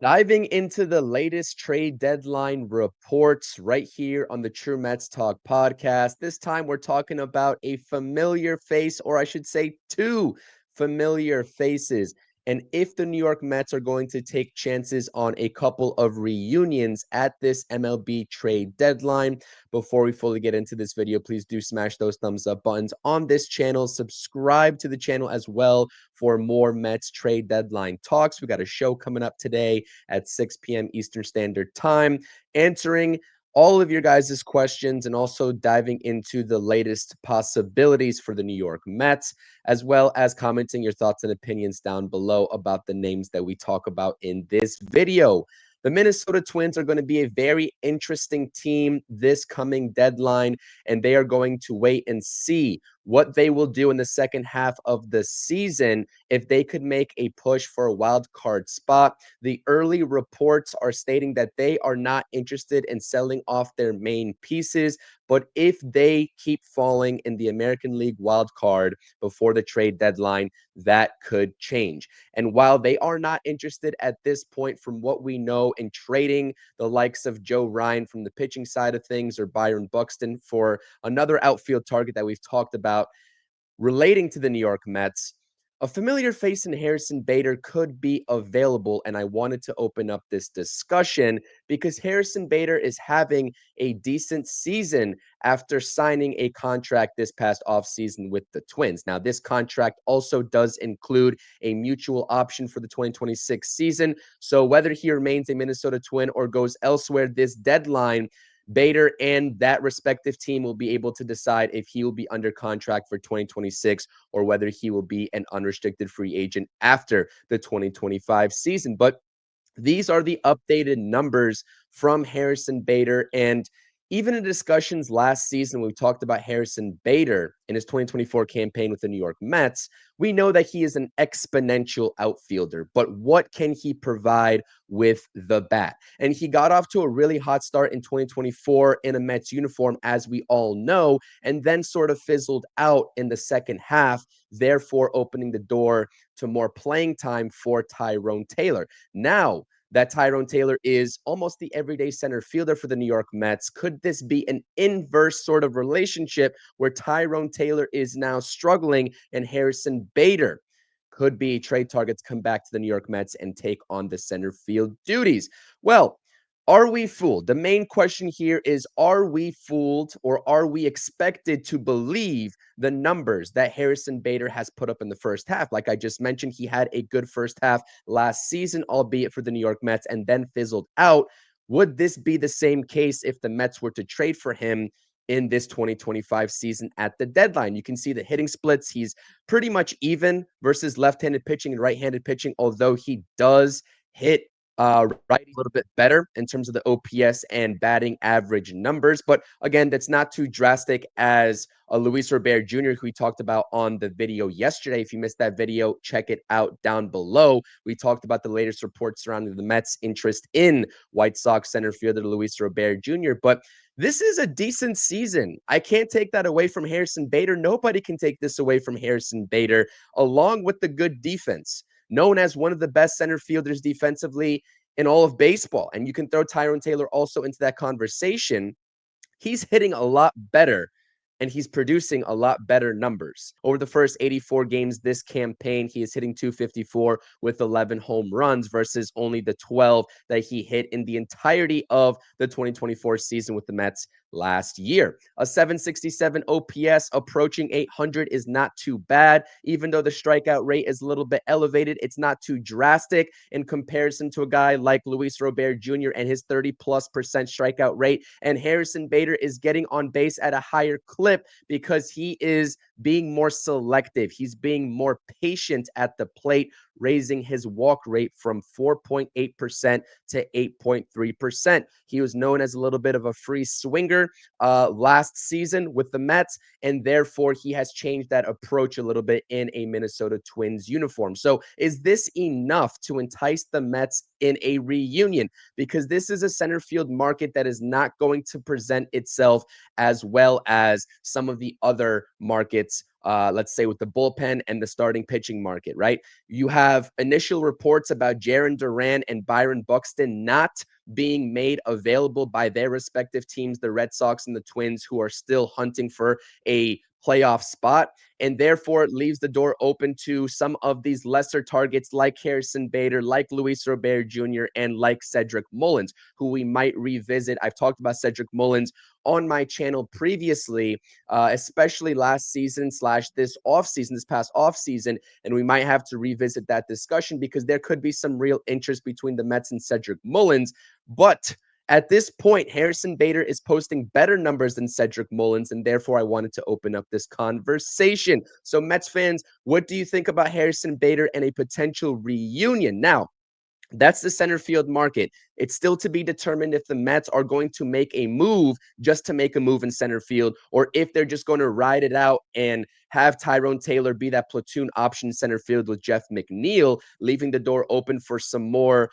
Diving into the latest trade deadline reports right here on the True Mets Talk podcast. This time we're talking about a familiar face, or I should say, two familiar faces. And if the New York Mets are going to take chances on a couple of reunions at this MLB trade deadline, before we fully get into this video, please do smash those thumbs up buttons on this channel. Subscribe to the channel as well for more Mets trade deadline talks. We got a show coming up today at 6 p.m. Eastern Standard Time, answering all of your guys' questions and also diving into the latest possibilities for the New York Mets, as well as commenting your thoughts and opinions down below about the names that we talk about in this video. The Minnesota Twins are going to be a very interesting team this coming deadline, and they are going to wait and see what they will do in the second half of the season if they could make a push for a wild card spot. The early reports are stating that they are not interested in selling off their main pieces, but if they keep falling in the American League wild card before the trade deadline, that could change. And while they are not interested at this point, from what we know, in trading the likes of Joe Ryan from the pitching side of things or Byron Buxton for another outfield target that we've talked about relating to the New York Mets, a familiar face in Harrison Bader could be available. And I wanted to open up this discussion because Harrison Bader is having a decent season after signing a contract this past offseason with the Twins. Now, this contract also does include a mutual option for the 2026 season. So whether he remains a Minnesota Twin or goes elsewhere this deadline, Bader and that respective team will be able to decide if he will be under contract for 2026 or whether he will be an unrestricted free agent after the 2025 season. But these are the updated numbers from Harrison Bader. And even in discussions last season, when we talked about Harrison Bader in his 2024 campaign with the New York Mets, we know that he is an exponential outfielder. But what can he provide with the bat? And he got off to a really hot start in 2024 in a Mets uniform, as we all know, and then sort of fizzled out in the second half, therefore opening the door to more playing time for Tyrone Taylor. Now that Tyrone Taylor is almost the everyday center fielder for the New York Mets, could this be an inverse sort of relationship where Tyrone Taylor is now struggling and Harrison Bader could be trade targets, come back to the New York Mets and take on the center field duties? Well, are we fooled? The main question here is, are we fooled, or are we expected to believe the numbers that Harrison Bader has put up in the first half? Like I just mentioned, he had a good first half last season, albeit for the New York Mets, and then fizzled out. Would this be the same case if the Mets were to trade for him in this 2025 season at the deadline? You can see the hitting splits. He's pretty much even versus left-handed pitching and right-handed pitching, although he does hit righty a little bit better in terms of the OPS and batting average numbers. But again, that's not too drastic as Luis Robert Jr., who we talked about on the video yesterday. If you missed that video, check it out down below. We talked about the latest reports surrounding the Mets' interest in White Sox center fielder Luis Robert Jr., but this is a decent season. I can't take that away from Harrison Bader. Nobody can take this away from Harrison Bader, along with the good defense, known as one of the best center fielders defensively in all of baseball. And you can throw Tyrone Taylor also into that conversation. He's hitting a lot better and he's producing a lot better numbers. Over the first 84 games this campaign, he is hitting 254 with 11 home runs versus only the 12 that he hit in the entirety of the 2024 season with the Mets last year. A 767 OPS approaching 800 is not too bad. Even though the strikeout rate is a little bit elevated, it's not too drastic in comparison to a guy like Luis Robert Jr. and his 30+% strikeout rate. And Harrison Bader is getting on base at a higher clip because he is being more selective. He's being more patient at the plate, raising his walk rate from 4.8% to 8.3%. He was known as a little bit of a free swinger last season with the Mets, and therefore he has changed that approach a little bit in a Minnesota Twins uniform. So is this enough to entice the Mets in a reunion? Because this is a center field market that is not going to present itself as well as some of the other markets markets, let's say with the bullpen and the starting pitching market, right? You have initial reports about Jarren Duran and Byron Buxton not being made available by their respective teams, the Red Sox and the Twins, who are still hunting for a playoff spot. And therefore, it leaves the door open to some of these lesser targets like Harrison Bader, like Luis Robert Jr., and like Cedric Mullins, who we might revisit. I've talked about Cedric Mullins on my channel previously, especially last season / this offseason, this past offseason, and we might have to revisit that discussion because there could be some real interest between the Mets and Cedric Mullins. But at this point, Harrison Bader is posting better numbers than Cedric Mullins, and therefore I wanted to open up this conversation. So, Mets fans, what do you think about Harrison Bader and a potential reunion? Now, that's the center field market. It's still to be determined if the Mets are going to make a move just to make a move in center field, or if they're just going to ride it out and have Tyrone Taylor be that platoon option center field with Jeff McNeil, leaving the door open for some more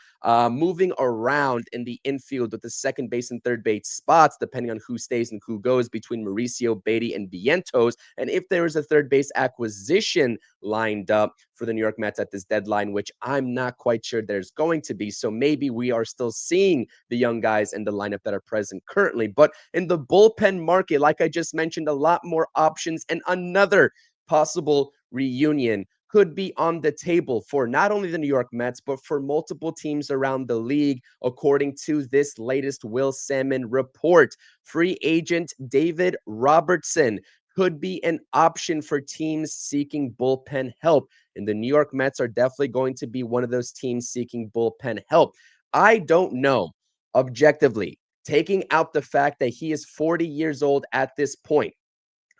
moving around in the infield with the second base and third base spots, depending on who stays and who goes between Mauricio, Beatty, and Vientos. And if there is a third base acquisition lined up for the New York Mets at this deadline, which I'm not quite sure there's going to be. So maybe we are still seeing the young guys in the lineup that are present currently. But in the bullpen market, like I just mentioned, a lot more options and another possible reunion could be on the table for not only the New York Mets, but for multiple teams around the league, according to this latest Will Sammon report. Free agent David Robertson could be an option for teams seeking bullpen help. And the New York Mets are definitely going to be one of those teams seeking bullpen help. I don't know, objectively, taking out the fact that he is 40 years old at this point,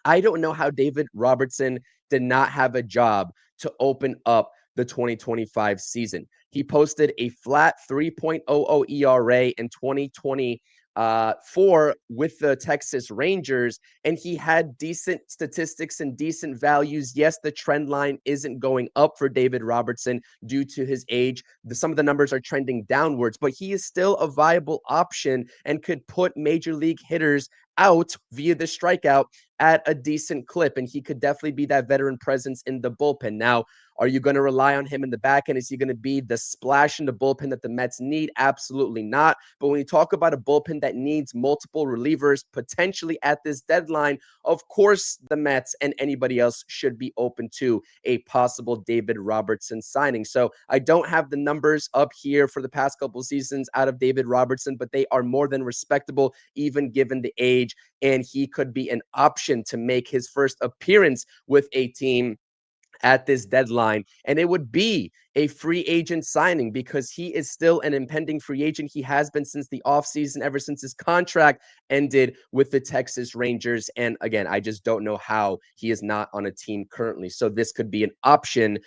I don't know how David Robertson did not have a job to open up the 2025 season. He posted a flat 3.00 ERA in 2024 with the Texas Rangers, and he had decent statistics and decent values. Yes, the trend line isn't going up for David Robertson due to his age. Some of the numbers are trending downwards, but he is still a viable option and could put major league hitters out via the strikeout at a decent clip, and he could definitely be that veteran presence in the bullpen. Now, are you going to rely on him in the back end? Is he going to be the splash in the bullpen that the Mets need? Absolutely not. But when you talk about a bullpen that needs multiple relievers potentially at this deadline, of course the Mets and anybody else should be open to a possible David Robertson signing. So I don't have the numbers up here for the past couple of seasons out of David Robertson, but they are more than respectable, even given the age, and he could be an option to make his first appearance with a team at this deadline. And it would be a free agent signing because he is still an impending free agent. He has been since the offseason, ever since his contract ended with the Texas Rangers. And again, I just don't know how he is not on a team currently. So this could be an option.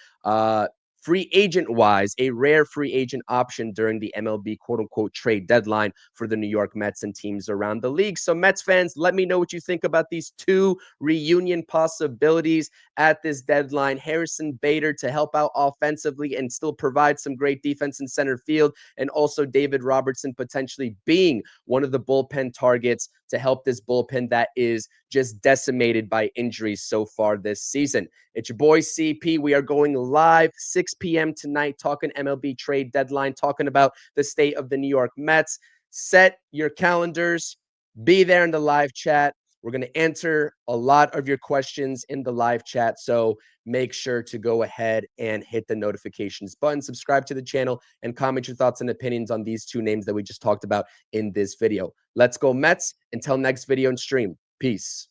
Free agent wise, a rare free agent option during the MLB quote unquote trade deadline for the New York Mets and teams around the league. So, Mets fans, let me know what you think about these two reunion possibilities at this deadline. Harrison Bader to help out offensively and still provide some great defense in center field, and also David Robertson potentially being one of the bullpen targets to help this bullpen that is just decimated by injuries so far this season. It's your boy CP. We are going live 6 p.m. tonight, talking MLB trade deadline, talking about the state of the New York Mets. Set your calendars. Be there in the live chat. We're going to answer a lot of your questions in the live chat, so make sure to go ahead and hit the notifications button, subscribe to the channel, and comment your thoughts and opinions on these two names that we just talked about in this video. Let's go Mets. Until next video and stream. Peace.